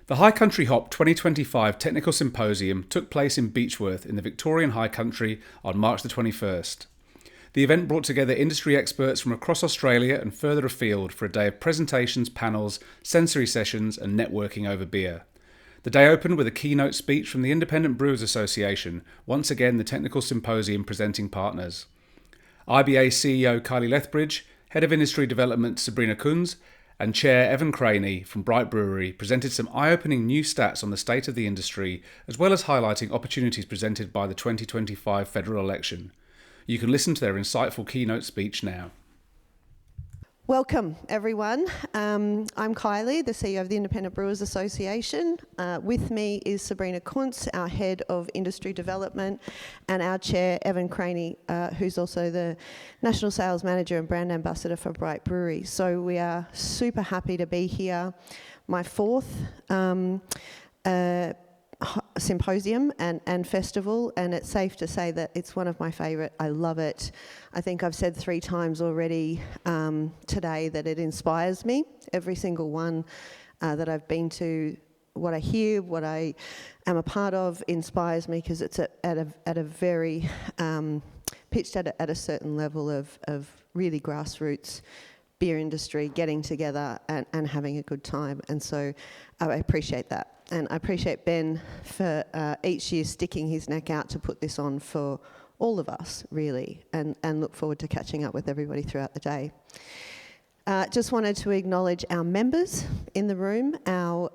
The High Country Hop 2025 Technical Symposium took place in Beechworth in the Victorian High Country on March the 21st. The event brought together industry experts from across Australia and further afield for a day of presentations, panels, sensory sessions and networking over beer. The day opened with a keynote speech from the Independent Brewers Association, once again the Technical Symposium presenting partners. IBA CEO Kylie Lethbridge, Head of Industry Development Sabrina Kunz, and Chair Evan Craney from Bright Brewery presented some eye-opening new stats on the state of the industry, as well as highlighting opportunities presented by the 2025 federal election. You can listen to their insightful keynote speech now. Welcome, everyone. I'm Kylie, the CEO of the Independent Brewers Association. With me is Sabrina Kunz, our Head of Industry Development, and our Chair, Evan Craney, who's also the National Sales Manager and Brand Ambassador for Bright Brewery. So we are super happy to be here. My fourth symposium and festival, and it's safe to say that it's one of my favourite. I love it. I think I've said 3 times already today that it inspires me. Every single one that I've been to, what I hear, what I am a part of, inspires me because it's at a very pitched at a certain level of really grassroots beer industry getting together and having a good time, and so I appreciate that. And I appreciate Ben for each year sticking his neck out to put this on for all of us, really, and look forward to catching up with everybody throughout the day. Just wanted to acknowledge our members in the room, our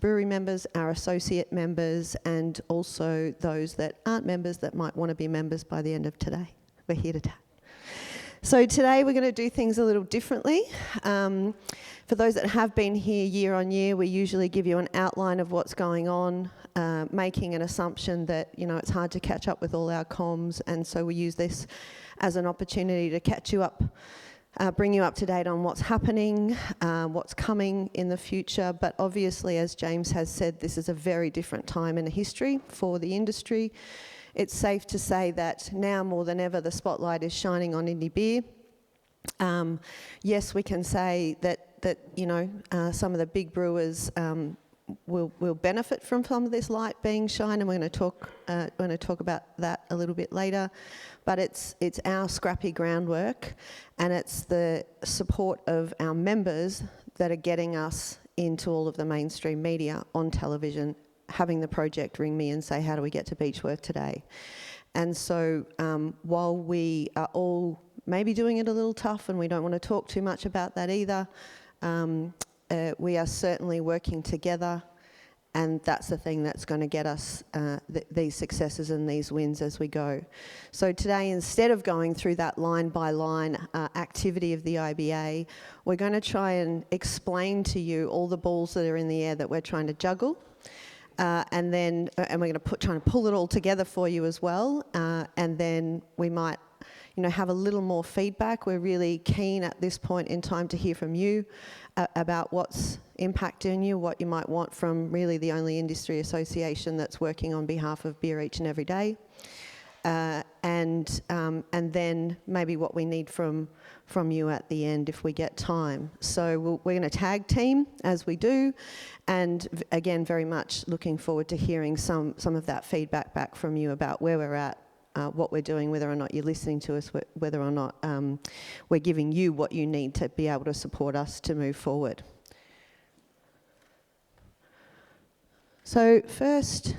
brewery members, our associate members, and also those that aren't members that might want to be members by the end of today. We're here today. So today we're going to do things a little differently. For those that have been here year on year, we usually give you an outline of what's going on, making an assumption that, it's hard to catch up with all our comms, and so we use this as an opportunity to catch you up, bring you up to date on what's happening, what's coming in the future. But obviously, as James has said, this is a very different time in history for the industry. It's safe to say that now more than ever the spotlight is shining on indie beer. Yes, we can say that some of the big brewers will benefit from some of this light being shined, and we're going to talk about that a little bit later. But it's our scrappy groundwork, and it's the support of our members that are getting us into all of the mainstream media, on television, having the project ring me and say, how do we get to Beechworth today? And so while we are all maybe doing it a little tough, and we don't want to talk too much about that either, we are certainly working together, and that's the thing that's going to get us these successes and these wins as we go. So today, instead of going through that line-by-line activity of the IBA, we're going to try and explain to you all the balls that are in the air that we're trying to juggle. And we're going to trying to pull it all together for you as well, and then we might, have a little more feedback. We're really keen at this point in time to hear from you about what's impacting you, what you might want from really the only industry association that's working on behalf of beer each and every day, and then maybe what we need from you at the end if we get time. So we're going to tag team as we do, and again, very much looking forward to hearing some of that feedback back from you about where we're at, what we're doing, whether or not you're listening to us, whether or not we're giving you what you need to be able to support us to move forward. So first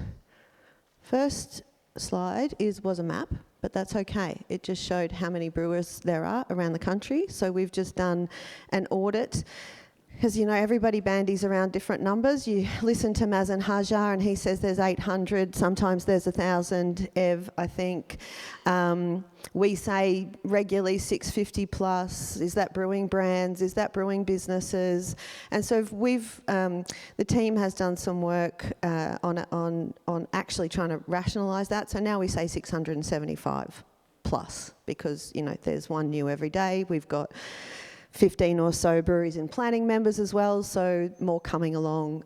slide was a map, but that's okay. It just showed how many brewers there are around the country. So we've just done an audit, because everybody bandies around different numbers. You listen to Mazen Hajar and he says there's 800, sometimes there's 1,000, Ev, I think. We say regularly 650 plus. Is that brewing brands? Is that brewing businesses? And so the team has done some work on actually trying to rationalise that. So now we say 675 plus, because there's one new every day. We've got 15 or so breweries and planning members as well, so more coming along,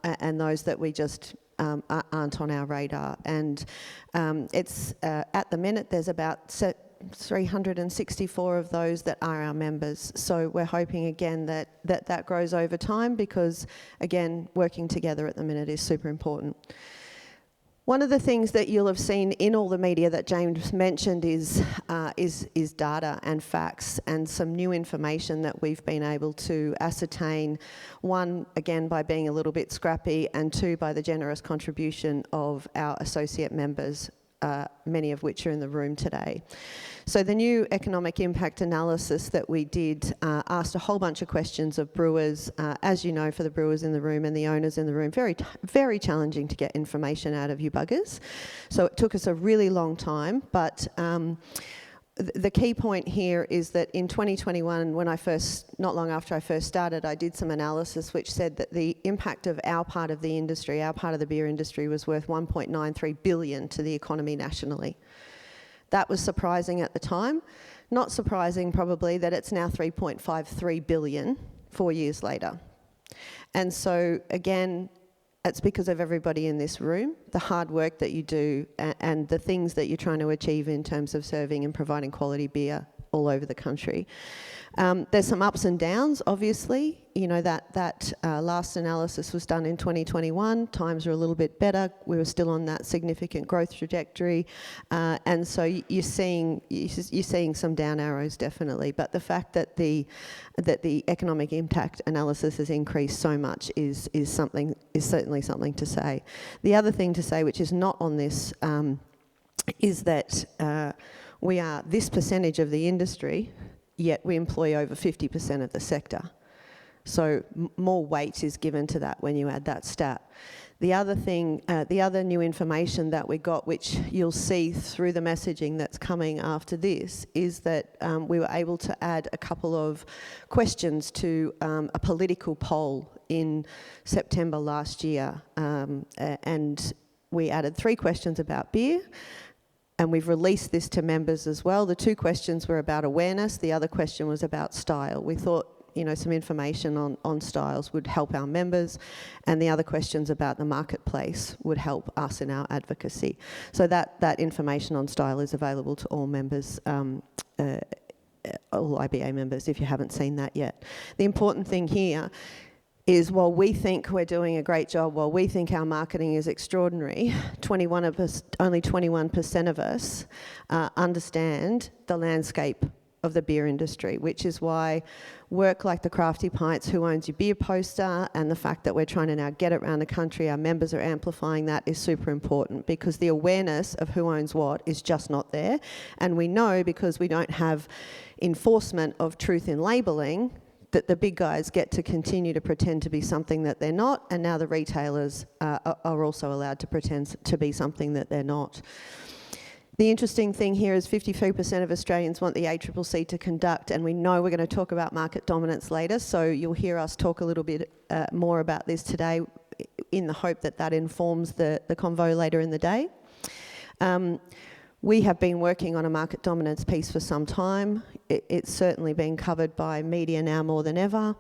and those that we just aren't on our radar. And it's at the minute there's about 364 of those that are our members. So we're hoping again that grows over time, because again, working together at the minute is super important. One of the things that you'll have seen in all the media that James mentioned is data and facts, and some new information that we've been able to ascertain. One, again, by being a little bit scrappy, and two, by the generous contribution of our associate members, many of which are in the room today. So the new economic impact analysis that we did asked a whole bunch of questions of brewers. As you know, for the brewers in the room and the owners in the room, very challenging to get information out of you buggers. So it took us a really long time, but the key point here is that in 2021, not long after I first started, I did some analysis which said that the impact of our part of the industry, our part of the beer industry, was worth 1.93 billion to the economy nationally. That was surprising at the time. Not surprising probably that it's now 3.53 billion 4 years later. And so again, it's because of everybody in this room, the hard work that you do, and the things that you're trying to achieve in terms of serving and providing quality beer all over the country. There's some ups and downs, obviously. You know, that last analysis was done in 2021. Times are a little bit better. We were still on that significant growth trajectory. And so you're seeing some down arrows, definitely. But the fact that the economic impact analysis has increased so much is certainly something to say. The other thing to say, which is not on this, is that we are this percentage of the industry, yet we employ over 50% of the sector. So more weight is given to that when you add that stat. The other thing, the other new information that we got, which you'll see through the messaging that's coming after this, is that we were able to add a couple of questions to a political poll in September last year. And we added 3 questions about beer. And we've released this to members as well. The 2 questions were about awareness. The other question was about style. We thought, you know, some information on styles would help our members, and the other questions about the marketplace would help us in our advocacy. So that information on style is available to all members, all IBA members, if you haven't seen that yet. The important thing here is, while we think we're doing a great job, while we think our marketing is extraordinary, only 21% of us understand the landscape of the beer industry, which is why work like the Crafty Pints, Who Owns Your Beer poster, and the fact that we're trying to now get it around the country, our members are amplifying that, is super important, because the awareness of who owns what is just not there. And we know, because we don't have enforcement of truth in labelling, that the big guys get to continue to pretend to be something that they're not, and now the retailers are also allowed to pretend to be something that they're not. The interesting thing here is 53% of Australians want the ACCC to conduct, and we know we're going to talk about market dominance later, so you'll hear us talk a little bit more about this today, in the hope that that informs the convo later in the day. We have been working on a market dominance piece for some time. It's certainly been covered by media now more than ever.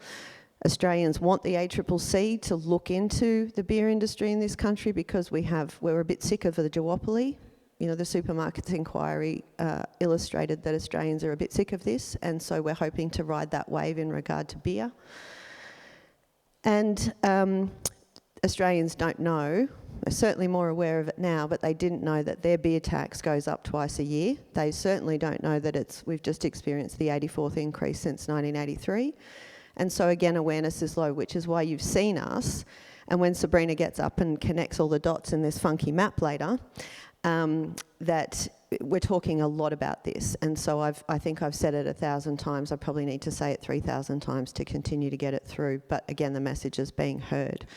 Australians want the ACCC to look into the beer industry in this country, because we're a bit sick of the duopoly. You know, the Supermarkets Inquiry illustrated that Australians are a bit sick of this, and so we're hoping to ride that wave in regard to beer. And Australians don't know, they're certainly more aware of it now, but they didn't know that their beer tax goes up twice a year. They certainly don't know that we've just experienced the 84th increase since 1983. And so again, awareness is low, which is why you've seen us. And when Sabrina gets up and connects all the dots in this funky map later, that we're talking a lot about this. And so I think I've said it 1,000 times. I probably need to say it 3,000 times to continue to get it through. But again, the message is being heard.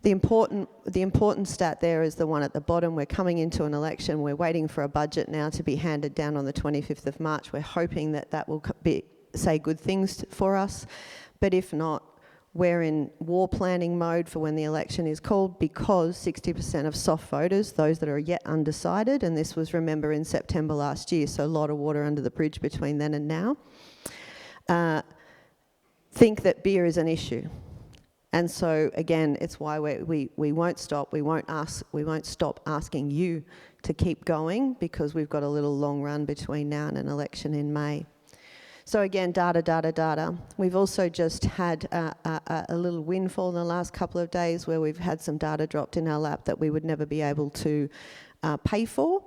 The important stat there is the one at the bottom. We're coming into an election. We're waiting for a budget now to be handed down on the 25th of March. We're hoping that will say good things for us. But if not, we're in war planning mode for when the election is called, because 60% of soft voters, those that are yet undecided, and this was, remember, in September last year, so a lot of water under the bridge between then and now, think that beer is an issue. And so again, it's why we won't stop. We won't stop asking you to keep going, because we've got a little long run between now and an election in May. So again, data. We've also just had a little windfall in the last couple of days where we've had some data dropped in our lap that we would never be able to pay for.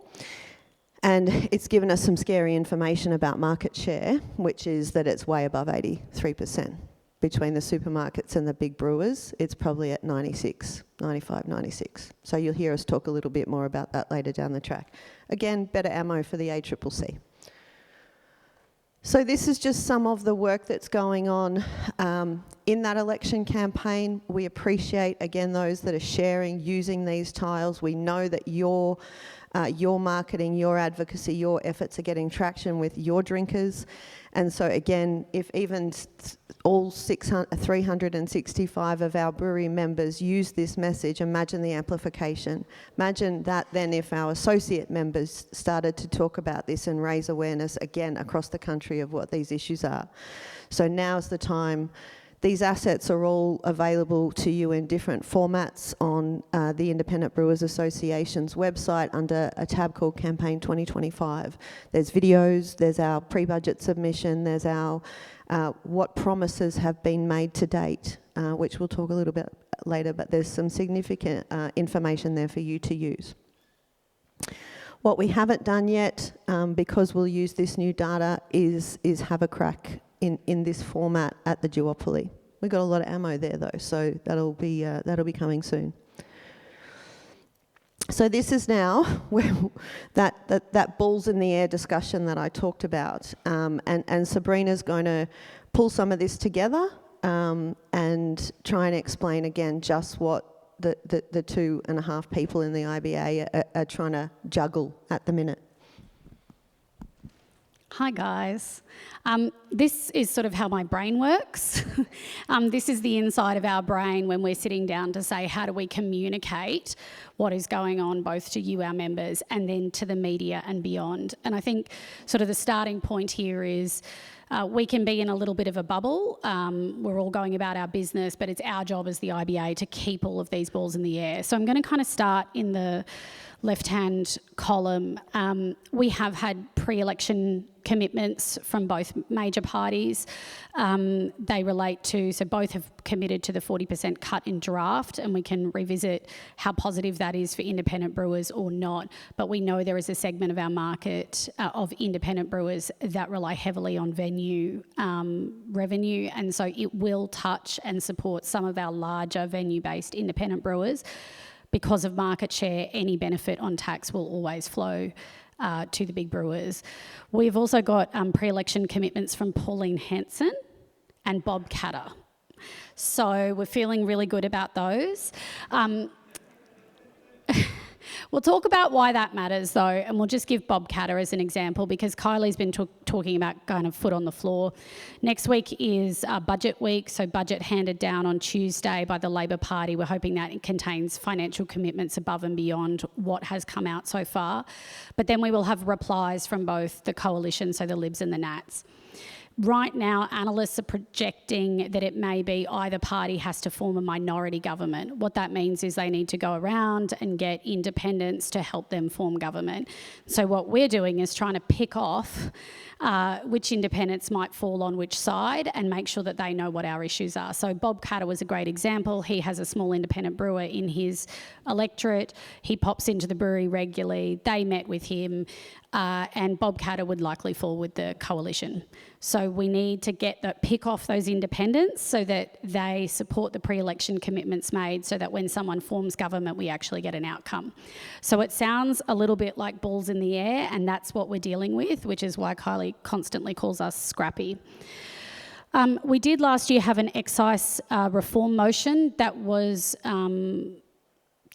And it's given us some scary information about market share, which is that it's way above 83%. Between the supermarkets and the big brewers, it's probably at 95, 96. So you'll hear us talk a little bit more about that later down the track. Again, better ammo for the ACCC. So this is just some of the work that's going on in that election campaign. We appreciate, again, those that are sharing, using these tiles. We know that your marketing, your advocacy, your efforts are getting traction with your drinkers. And so again, if even all 365 of our brewery members use this message, imagine the amplification. Imagine that then if our associate members started to talk about this and raise awareness again across the country of what these issues are. So now's the time. These assets are all available to you in different formats on the Independent Brewers Association's website under a tab called Campaign 2025. There's videos, there's our pre-budget submission, there's our what promises have been made to date, which we'll talk a little bit later, but there's some significant information there for you to use. What we haven't done yet, because we'll use this new data, is have a crack in this format at the duopoly. We've got a lot of ammo there though, so that'll be coming soon. So this is now where that balls in the air discussion that I talked about, and Sabrina's going to pull some of this together and try and explain again just what the 2.5 people in the IBA are trying to juggle at the minute. Hi guys. This is sort of how my brain works. This is the inside of our brain when we're sitting down to say, how do we communicate what is going on both to you, our members, and then to the media and beyond. And I think sort of the starting point here is we can be in a little bit of a bubble. We're all going about our business, but it's our job as the IBA to keep all of these balls in the air. So I'm going to kind of start in the left-hand column. We have had pre-election commitments from both major parties. They relate to, so both have committed to the 40% cut in draft, and we can revisit how positive that is for independent brewers or not. But we know there is a segment of our market of independent brewers that rely heavily on venue revenue, and so it will touch and support some of our larger venue-based independent brewers. Because of market share, any benefit on tax will always flow to the big brewers. We've also got pre-election commitments from Pauline Hanson and Bob Catter. So we're feeling really good about those. We'll talk about why that matters though, and we'll just give Bob Catter as an example because Kylie's been talking about kind of foot on the floor. Next week is budget week, so budget handed down on Tuesday by the Labor Party. We're hoping that it contains financial commitments above and beyond what has come out so far. But then we will have replies from both the coalition, so the Libs and the Nats. Right now, analysts are projecting that it may be either party has to form a minority government. What that means is they need to go around and get independents to help them form government. So what we're doing is trying to pick off which independents might fall on which side and make sure that they know what our issues are. So Bob Catter was a great example. He has a small independent brewer in his electorate. He pops into the brewery regularly. They met with him. And Bob Catter would likely fall with the coalition. So we need to pick off those independents so that they support the pre-election commitments made so that when someone forms government, we actually get an outcome. So it sounds a little bit like balls in the air, and that's what we're dealing with, which is why Kylie constantly calls us scrappy. We did last year have an excise reform motion that was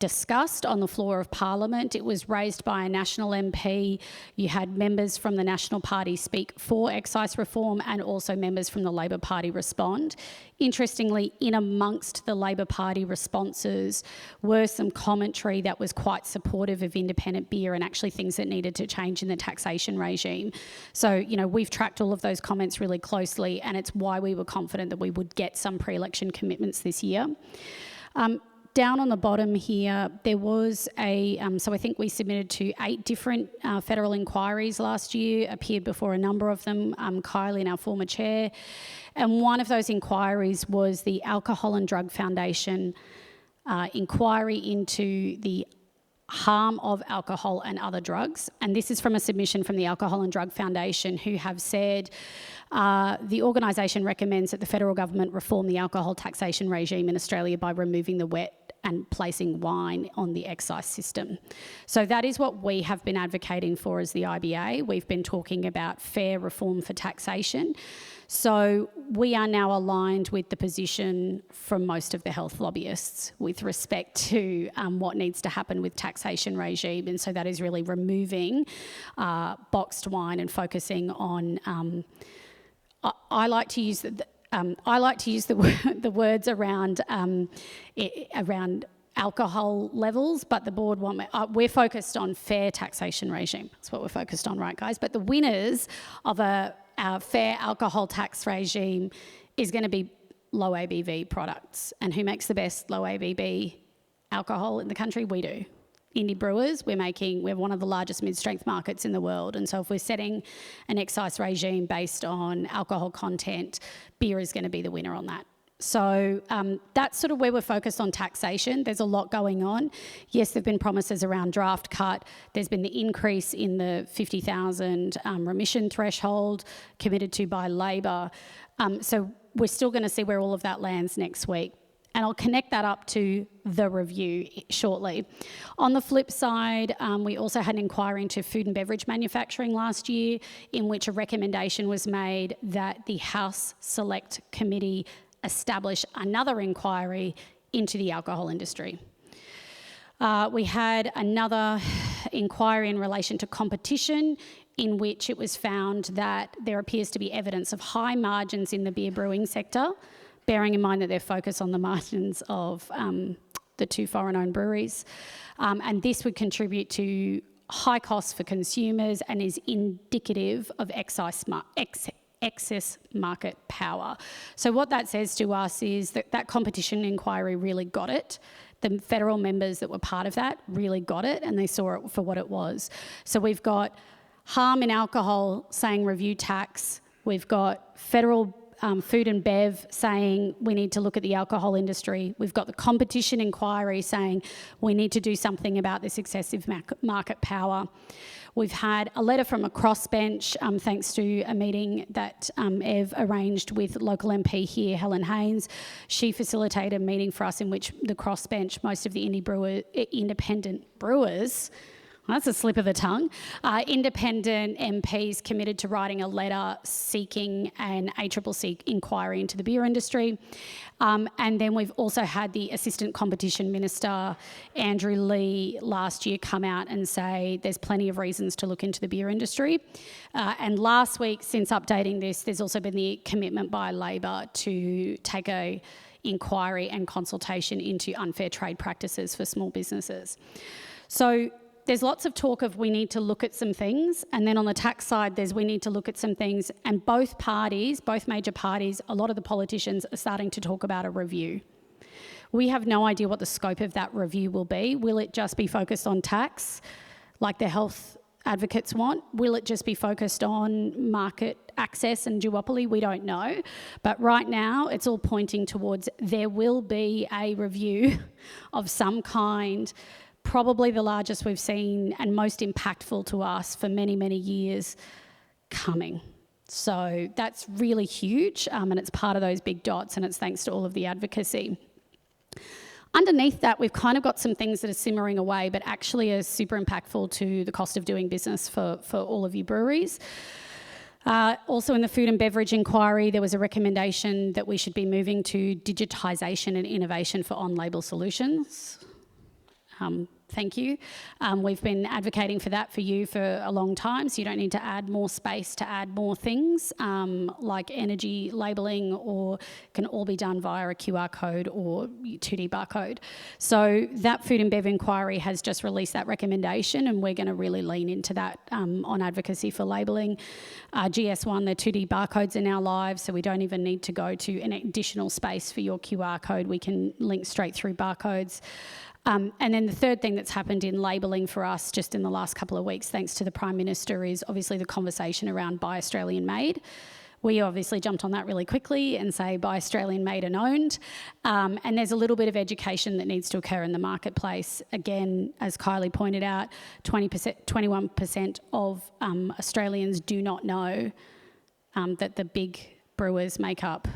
discussed on the floor of Parliament. It was raised by a National MP. You had members from the National Party speak for excise reform and also members from the Labor Party respond. Interestingly, in amongst the Labor Party responses were some commentary that was quite supportive of independent beer and actually things that needed to change in the taxation regime. So, you know, we've tracked all of those comments really closely, and it's why we were confident that we would get some pre-election commitments this year. Down on the bottom here, there was so I think we submitted to 8 different federal inquiries last year, appeared before a number of them, Kylie, our former chair, and one of those inquiries was the Alcohol and Drug Foundation inquiry into the harm of alcohol and other drugs. And this is from a submission from the Alcohol and Drug Foundation, who have said the organisation recommends that the federal government reform the alcohol taxation regime in Australia by removing the wet and placing wine on the excise system. So that is what we have been advocating for as the IBA. We've been talking about fair reform for taxation. So we are now aligned with the position from most of the health lobbyists with respect to what needs to happen with taxation regime. And so that is really removing boxed wine and focusing on, I like to use the words around alcohol levels, but the board we're focused on fair taxation regime. That's what we're focused on, right, guys? But the winners of a fair alcohol tax regime is going to be low ABV products. And who makes the best low ABV alcohol in the country? We do. Indie brewers, we're one of the largest mid-strength markets in the world. And so if we're setting an excise regime based on alcohol content, beer is going to be the winner on that. So that's sort of where we're focused on taxation. There's a lot going on. Yes, there have been promises around draft cut. There's been the increase in the 50,000 remission threshold committed to by Labor. So we're still going to see where all of that lands next week. And I'll connect that up to the review shortly. On the flip side, we also had an inquiry into food and beverage manufacturing last year, in which a recommendation was made that the House Select Committee establish another inquiry into the alcohol industry. We had another inquiry in relation to competition, in which it was found that there appears to be evidence of high margins in the beer brewing sector, bearing in mind that they're focused on the margins of the 2 foreign-owned breweries. And this would contribute to high costs for consumers and is indicative of excess market power. So what that says to us is that competition inquiry really got it. The federal members that were part of that really got it, and they saw it for what it was. So we've got harm in alcohol saying review tax. We've got federal food and bev saying we need to look at the alcohol industry. We've got the competition inquiry saying we need to do something about this excessive market power. We've had a letter from a crossbench, thanks to a meeting that Ev arranged with local MP here, Helen Haynes. She facilitated a meeting for us in which the crossbench, most of the independent brewers, that's a slip of the tongue, independent MPs committed to writing a letter seeking an ACCC inquiry into the beer industry. And then we've also had the Assistant Competition Minister, Andrew Lee, last year come out and say there's plenty of reasons to look into the beer industry. And last week, since updating this, there's also been the commitment by Labor to take a inquiry and consultation into unfair trade practices for small businesses. So there's lots of talk of we need to look at some things, and then on the tax side there's we need to look at some things, and both major parties, a lot of the politicians are starting to talk about a review. We have no idea what the scope of that review will be. Will it just be focused on tax, like the health advocates want? Will it just be focused on market access and duopoly? We don't know. But right now it's all pointing towards there will be a review of some kind, probably the largest we've seen and most impactful to us for many, many years coming. So that's really huge, and it's part of those big dots, and it's thanks to all of the advocacy. Underneath that, we've kind of got some things that are simmering away, but actually are super impactful to the cost of doing business for all of you breweries. Also in the food and beverage inquiry, there was a recommendation that we should be moving to digitisation and innovation for on-label solutions. thank you. We've been advocating for that for you for a long time, so you don't need to add more space to add more things like energy labelling, or can all be done via a QR code or 2D barcode. So that Food and Bev inquiry has just released that recommendation, and we're going to really lean into that on advocacy for labelling. GS1, their 2D barcodes are now live, so we don't even need to go to an additional space for your QR code. We can link straight through barcodes. And then the third thing that's happened in labelling for us just in the last couple of weeks, thanks to the Prime Minister, is obviously the conversation around Buy Australian Made. We obviously jumped on that really quickly and say Buy Australian Made and owned. And there's a little bit of education that needs to occur in the marketplace. Again, as Kylie pointed out, 21% of Australians do not know that the big brewers make up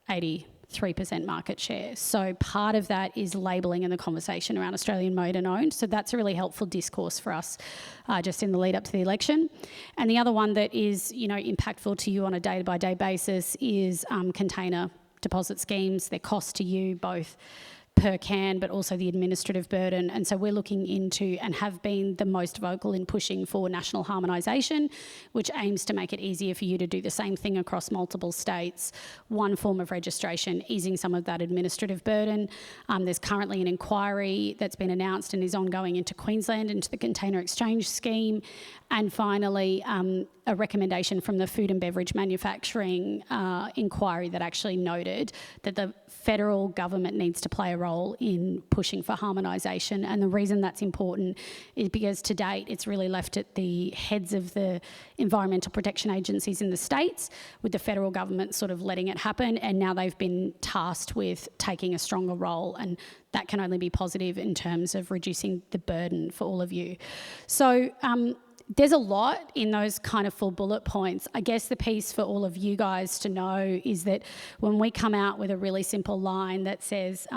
83% market share. So part of that is labelling and the conversation around Australian made and owned. So that's a really helpful discourse for us just in the lead up to the election. And the other one that is, impactful to you on a day-by-day basis is container deposit schemes. Their cost to you both per can, but also the administrative burden. And so we're looking into, and have been the most vocal in pushing for, national harmonisation, which aims to make it easier for you to do the same thing across multiple states, one form of registration, easing some of that administrative burden. There's currently an inquiry that's been announced and is ongoing into Queensland, into the container exchange scheme. And finally, a recommendation from the Food and Beverage Manufacturing inquiry that actually noted that the federal government needs to play a role in pushing for harmonisation. And the reason that's important is because to date it's really left at the heads of the environmental protection agencies in the states, with the federal government sort of letting it happen, and now they've been tasked with taking a stronger role, and that can only be positive in terms of reducing the burden for all of you. So there's a lot in those kind of full bullet points. I guess the piece for all of you guys to know is that when we come out with a really simple line that says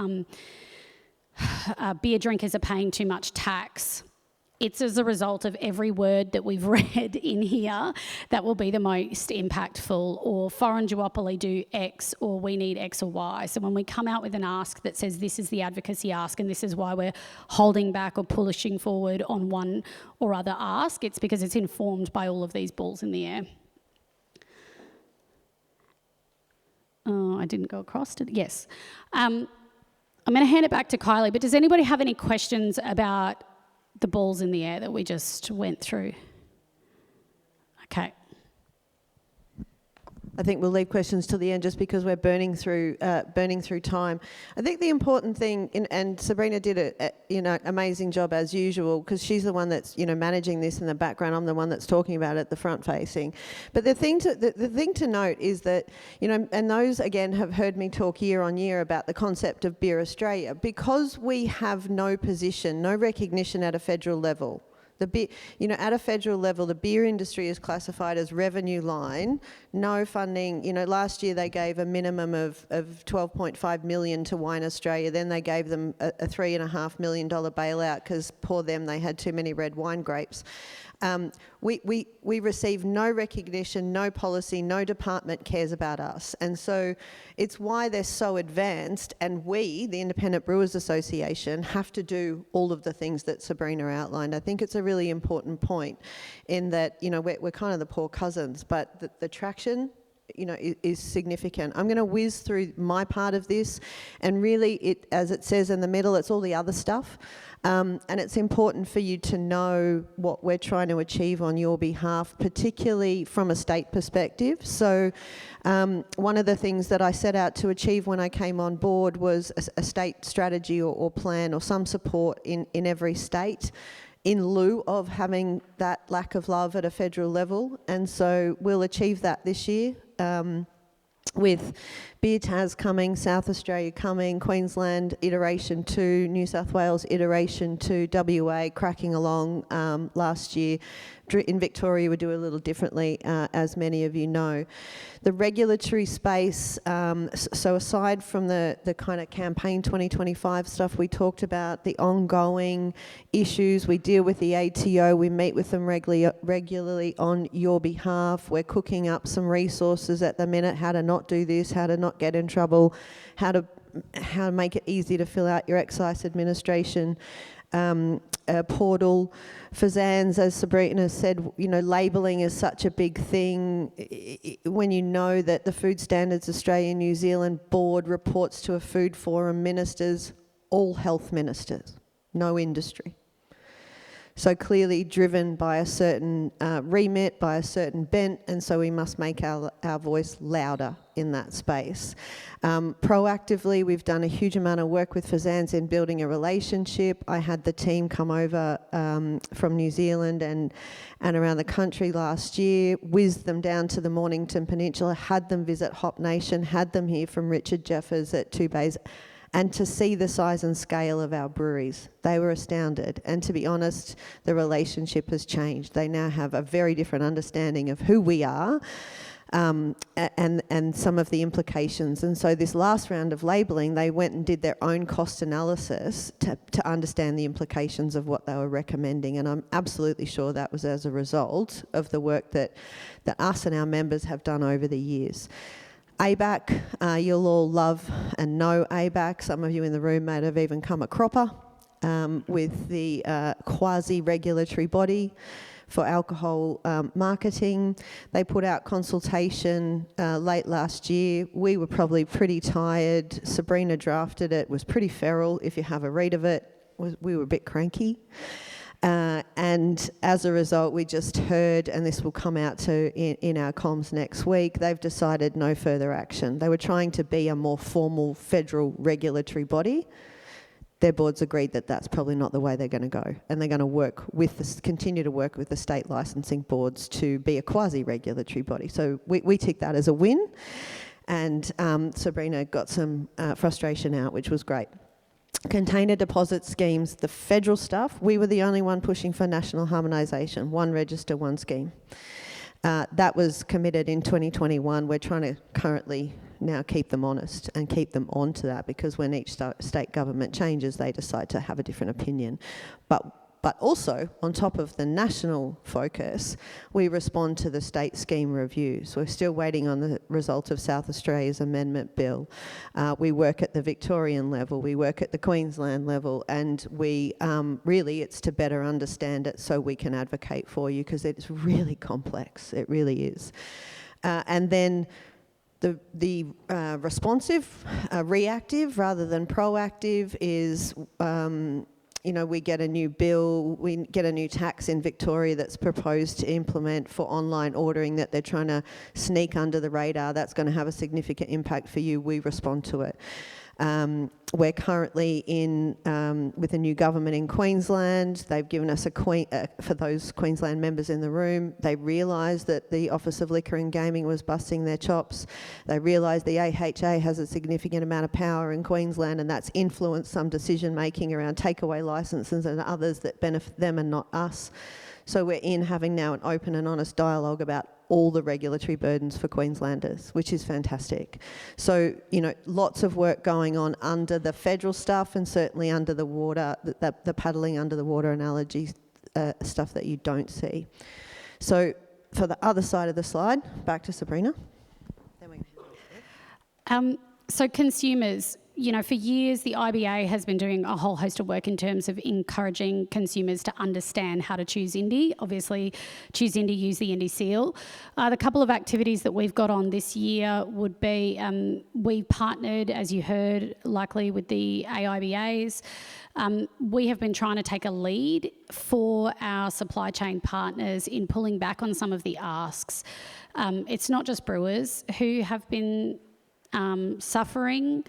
beer drinkers are paying too much tax, it's as a result of every word that we've read in here that will be the most impactful, or foreign duopoly do X, or we need X or Y. So when we come out with an ask that says this is the advocacy ask and this is why we're holding back or pushing forward on one or other ask, it's because it's informed by all of these balls in the air. Oh, I didn't go across to yes. I'm going to hand it back to Kylie, but does anybody have any questions about the balls in the air that we just went through? Okay. I think we'll leave questions till the end just because we're burning through time. I think the important thing, and Sabrina did a amazing job as usual, because she's the one that's managing this in the background. I'm the one that's talking about it, the front facing. But the thing to note is that and those again have heard me talk year on year about the concept of Beer Australia, because we have no position, no recognition at a federal level. At a federal level, the beer industry is classified as revenue line, no funding. Last year they gave a minimum of $12.5 million to Wine Australia. Then they gave them a $3.5 million bailout because, poor them, they had too many red wine grapes. We receive no recognition, no policy, no department cares about us. And so it's why they're so advanced, and we, the Independent Brewers Association, have to do all of the things that Sabrina outlined. I think it's a really important point in that, we're kind of the poor cousins, but the traction is significant. I'm going to whiz through my part of this, and really, as it says in the middle, it's all the other stuff. And it's important for you to know what we're trying to achieve on your behalf, particularly from a state perspective. So one of the things that I set out to achieve when I came on board was a state strategy or plan, or some support in every state, in lieu of having that lack of love at a federal level. And so we'll achieve that this year. With Beer Tas coming, South Australia coming, Queensland iteration 2, New South Wales iteration 2, WA cracking along last year. In Victoria we do a little differently, as many of you know. The regulatory space, so aside from the kind of campaign 2025 stuff we talked about, the ongoing issues, we deal with the ATO, we meet with them regularly on your behalf. We're cooking up some resources at the minute, how to not do this, how to not get in trouble, how to make it easy to fill out your excise administration. portal. Fazans, as Sabrina said, labelling is such a big thing. When you know that the Food Standards Australia New Zealand Board reports to a food forum ministers, all health ministers, no industry. So clearly driven by a certain remit, by a certain bent, and so we must make our voice louder in that space. Proactively, we've done a huge amount of work with Fazans in building a relationship. I had the team come over from New Zealand and around the country last year, whizzed them down to the Mornington Peninsula, had them visit Hop Nation, had them hear from Richard Jeffers at Two Bays, and to see the size and scale of our breweries. They were astounded. And to be honest, the relationship has changed. They now have a very different understanding of who we are and some of the implications. And so this last round of labelling, they went and did their own cost analysis to understand the implications of what they were recommending. And I'm absolutely sure that was as a result of the work that us and our members have done over the years. ABAC, you'll all love and know ABAC. Some of you in the room might have even come a cropper with the quasi-regulatory body for alcohol marketing. They put out consultation late last year. We were probably pretty tired. Sabrina drafted it, was pretty feral if you have a read of it. We were a bit cranky. And as a result, we just heard, and this will come out in our comms next week, they've decided no further action. They were trying to be a more formal federal regulatory body. Their boards agreed that that's probably not the way they're going to go, and they're going to continue to work with the state licensing boards to be a quasi-regulatory body. So we took that as a win, and Sabrina got some frustration out, which was great. Container deposit schemes, the federal stuff, we were the only one pushing for national harmonisation, one register, one scheme. That was committed in 2021. We're trying to currently now keep them honest and keep them on to that, because when each state government changes, they decide to have a different opinion. But also, on top of the national focus, we respond to the state scheme review. So we're still waiting on the result of South Australia's amendment bill. We work at the Victorian level, we work at the Queensland level, and we really, it's to better understand it so we can advocate for you, because it's really complex, it really is. And then the responsive, reactive rather than proactive is we get a new bill, we get a new tax in Victoria that's proposed to implement for online ordering that they're trying to sneak under the radar. That's going to have a significant impact for you. We respond to it. We're currently with a new government in Queensland. They've given us for those Queensland members in the room, they realised that the Office of Liquor and Gaming was busting their chops. They realised the AHA has a significant amount of power in Queensland, and that's influenced some decision making around takeaway licences and others that benefit them and not us. So we're having now an open and honest dialogue about all the regulatory burdens for Queenslanders, which is fantastic. So, lots of work going on under the federal stuff, and certainly under the water, the paddling under the water analogy stuff that you don't see. So for the other side of the slide, back to Sabrina. So consumers, for years the IBA has been doing a whole host of work in terms of encouraging consumers to understand how to choose Indie. Obviously, choose Indie, use the Indie seal. The couple of activities that we've got on this year would be, we've partnered, as you heard, likely with the AIBAs. We have been trying to take a lead for our supply chain partners in pulling back on some of the asks. It's not just brewers who have been suffering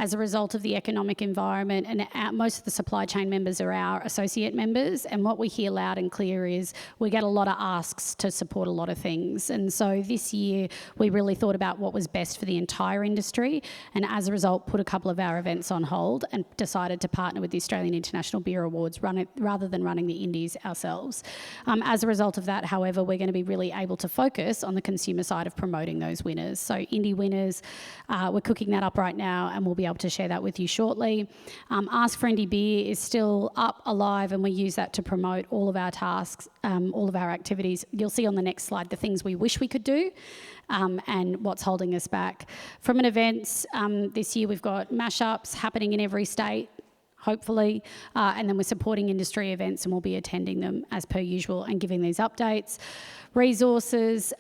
as a result of the economic environment, and most of the supply chain members are our associate members, and what we hear loud and clear is we get a lot of asks to support a lot of things. And so this year we really thought about what was best for the entire industry, and as a result put a couple of our events on hold and decided to partner with the Australian International Beer Awards rather than running the Indies ourselves. As a result of that, however, we're going to be really able to focus on the consumer side of promoting those winners. So Indie winners, we're cooking that up right now, and we'll be able to share that with you shortly. Ask for Indie Beer is still up, alive, and we use that to promote all of our tasks, all of our activities. You'll see on the next slide the things we wish we could do and what's holding us back. From an events, this year we've got mashups happening in every state. hopefully, and then we're supporting industry events and we'll be attending them as per usual and giving these updates. Resources,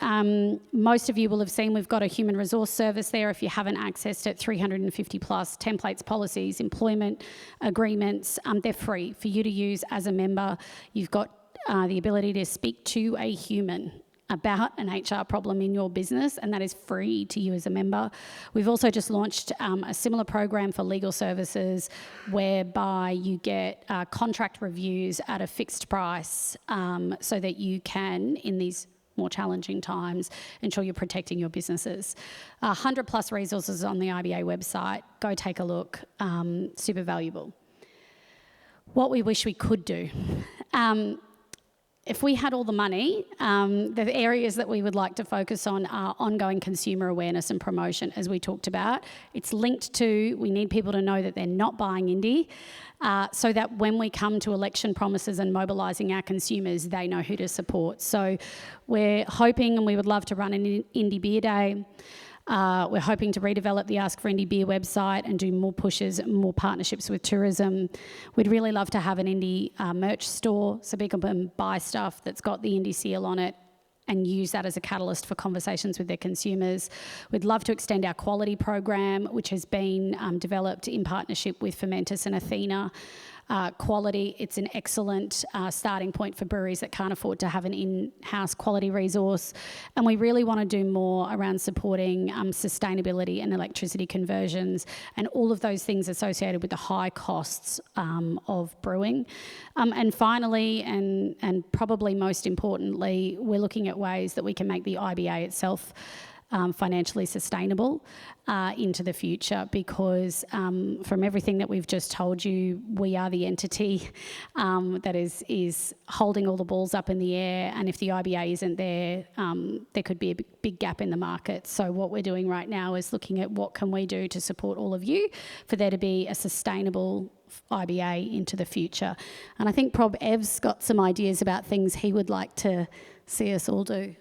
most of you will have seen we've got a human resource service there. If you haven't accessed it, 350 plus templates, policies, employment agreements, they're free for you to use as a member. You've got the ability to speak to a human about an HR problem in your business, and that is free to you as a member. We've also just launched a similar program for legal services whereby you get contract reviews at a fixed price so that you can, in these more challenging times, ensure you're protecting your businesses. 100 plus resources on the IBA website. Go take a look. Super valuable. What we wish we could do. If we had all the money, the areas that we would like to focus on are ongoing consumer awareness and promotion, as we talked about. It's linked to, we need people to know that they're not buying indie, so that when we come to election promises and mobilising our consumers, they know who to support. So we're hoping, and we would love to run an Indie Beer Day. We're hoping to redevelop the Ask for Indie Beer website and do more pushes, more partnerships with tourism. We'd really love to have an indie merch store so people can buy stuff that's got the indie seal on it and use that as a catalyst for conversations with their consumers. We'd love to extend our quality program, which has been developed in partnership with Fermentus and Athena. Quality, it's an excellent starting point for breweries that can't afford to have an in-house quality resource. And we really want to do more around supporting sustainability and electricity conversions and all of those things associated with the high costs of brewing. And finally, and probably most importantly, we're looking at ways that we can make the IBA itself financially sustainable into the future, because from everything that we've just told you, we are the entity that is holding all the balls up in the air, and if the IBA isn't there, there could be a big gap in the market. So what we're doing right now is looking at what can we do to support all of you for there to be a sustainable IBA into the future. And I think Prob Ev's got some ideas about things he would like to see us all do.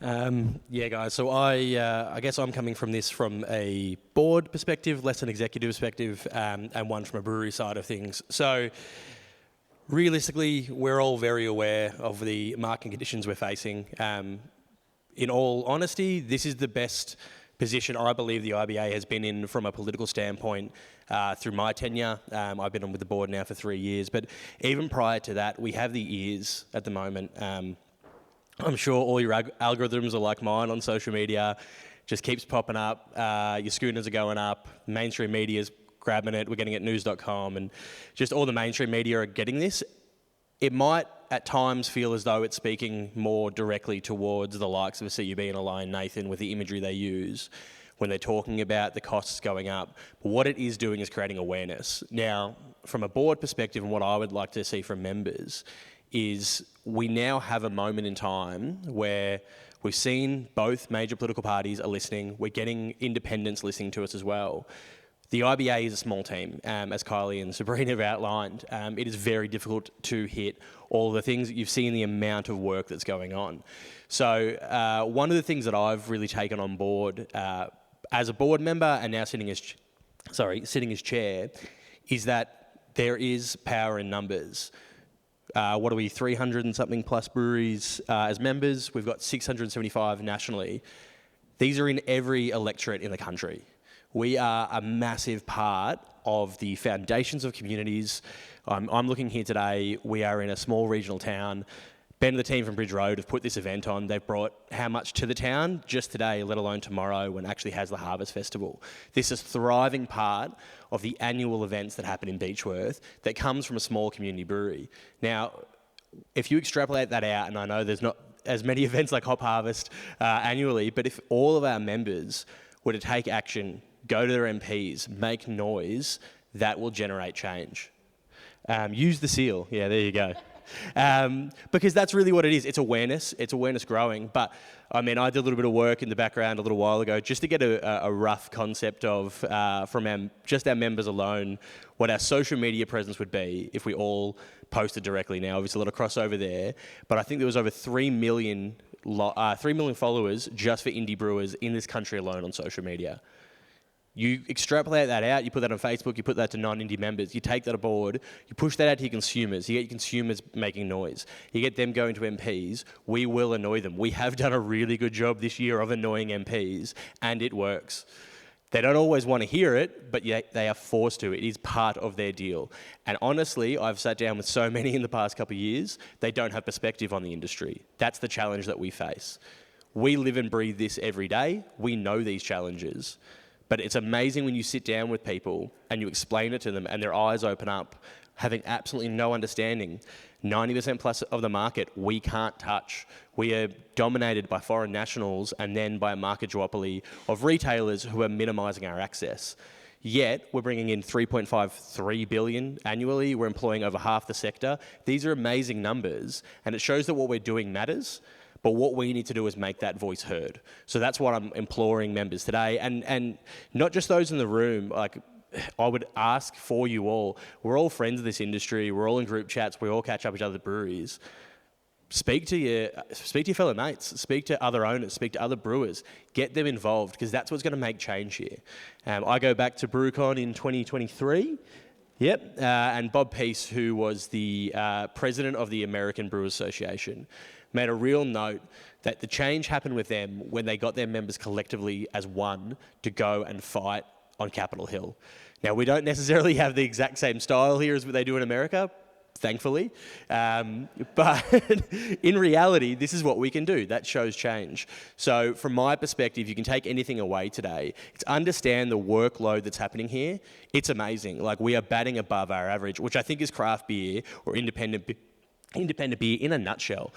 Yeah, guys, so I guess I'm coming from this from a board perspective, less an executive perspective, and one from a brewery side of things. So realistically, we're all very aware of the market conditions we're facing. In all honesty, this is the best position I believe the IBA has been in from a political standpoint through my tenure. I've been on with the board now for 3 years, but even prior to that, we have the ears at the moment. I'm sure all your algorithms are like mine on social media, just keeps popping up, your schooners are going up, mainstream media's grabbing it, we're getting it at news.com, and just all the mainstream media are getting this. It might at times feel as though it's speaking more directly towards the likes of a CUB and a Lion Nathan with the imagery they use when they're talking about the costs going up. But what it is doing is creating awareness. Now, from a board perspective, and what I would like to see from members is we now have a moment in time where we've seen both major political parties are listening. We're getting independents listening to us as well. The IBA is a small team, as Kylie and Sabrina have outlined. It is very difficult to hit all the things that you've seen, the amount of work that's going on. So one of the things that I've really taken on board as a board member and now sitting as chair is that there is power in numbers. What are we, 300 and something plus breweries as members? We've got 675 nationally. These are in every electorate in the country. We are a massive part of the foundations of communities. I'm looking here today, we are in a small regional town. Ben and the team from Bridge Road have put this event on. They've brought how much to the town just today, let alone tomorrow when it actually has the Harvest Festival. This is a thriving part of the annual events that happen in Beechworth that comes from a small community brewery. Now, if you extrapolate that out, and I know there's not as many events like Hop Harvest annually, but if all of our members were to take action, go to their MPs, make noise, that will generate change. Use the seal. Yeah, there you go. Because that's really what it is. It's awareness growing. But I mean, I did a little bit of work in the background a little while ago just to get a rough concept of, from just our members alone, what our social media presence would be if we all posted directly. Now, obviously a lot of crossover there, but I think there was over 3 million followers just for indie brewers in this country alone on social media. You extrapolate that out, you put that on Facebook, you put that to non-indie members, you take that aboard, you push that out to your consumers, you get your consumers making noise, you get them going to MPs, we will annoy them. We have done a really good job this year of annoying MPs, and it works. They don't always want to hear it, but yet they are forced to. It is part of their deal. And honestly, I've sat down with so many in the past couple of years, they don't have perspective on the industry. That's the challenge that we face. We live and breathe this every day. We know these challenges. But it's amazing when you sit down with people and you explain it to them and their eyes open up, having absolutely no understanding. 90% plus of the market we can't touch. We are dominated by foreign nationals and then by a market duopoly of retailers who are minimising our access. Yet, we're bringing in 3.53 billion annually. We're employing over half the sector. These are amazing numbers, and it shows that what we're doing matters. But what we need to do is make that voice heard. So that's what I'm imploring members today, and not just those in the room. Like, I would ask for you all. We're all friends of this industry. We're all in group chats. We all catch up with other breweries. Speak to your fellow mates. Speak to other owners. Speak to other brewers. Get them involved, because that's what's going to make change here. I go back to BrewCon in 2023. Yep, and Bob Peace, who was the president of the American Brewers Association, made a real note that the change happened with them when they got their members collectively as one to go and fight on Capitol Hill. Now, we don't necessarily have the exact same style here as what they do in America, thankfully, but in reality, this is what we can do. That shows change. So from my perspective, you can take anything away today. It's understand the workload that's happening here. It's amazing. Like, we are batting above our average, which I think is craft beer or independent beer in a nutshell.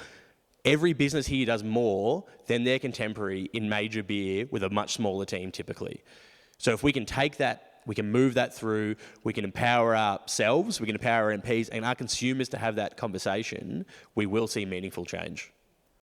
Every business here does more than their contemporary in major beer with a much smaller team typically. So if we can take that, we can move that through, we can empower ourselves, we can empower our MPs and our consumers to have that conversation, we will see meaningful change.